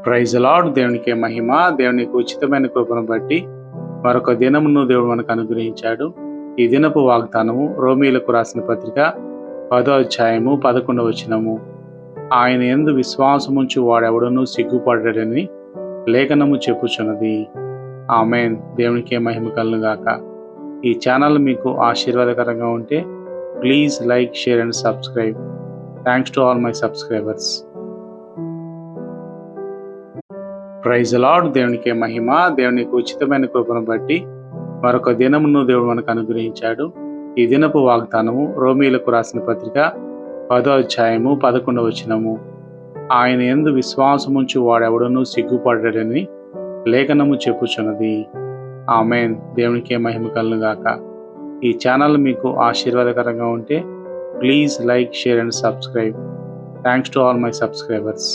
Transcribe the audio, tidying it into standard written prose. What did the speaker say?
Praise Lord. దేవునికి మహిమ. దేవునికి ఉచితమైన కృపను బట్టి మరొక దినమును దేవుడు మనకు అనుగ్రహించాడు. ఈ దినపు వాగ్దానము రోమీలకు రాసిన పత్రిక 10వ అధ్యాయము 11వ వచనము. ఆయన యందు విశ్వాసముంచు వాడెవడనూ సిగ్గుపడడని లేఖనము చెప్పుచున్నది. ఆమేన్. దేవునికి మహిమ కలుగును గాక. ఈ ఛానల్ మీకు ఆశీర్వాదకరంగా ఉంటే please like, share and subscribe. Thanks to all my subscribers. Praise Lord. దేవునికి మహిమ. దేవునికి ఉచితమైన కృపను బట్టి మరొక దినమును దేవుడు మనకు అనుగ్రహించాడు. ఈ దినపు వాగ్దానము రోమీలకు రాసిన పత్రిక 10వ అధ్యాయము 11వ వచనము. ఆయన యందు విశ్వాసముంచు వాడెవడనూ సిగ్గుపడడని లేఖనము చెప్పుచున్నది. ఆమేన్. దేవునికి మహిమ కలుగును గాక. ఈ ఛానల్ మీకు ఆశీర్వాదకరంగా ఉంటే please like, share and subscribe. Thanks to all my subscribers.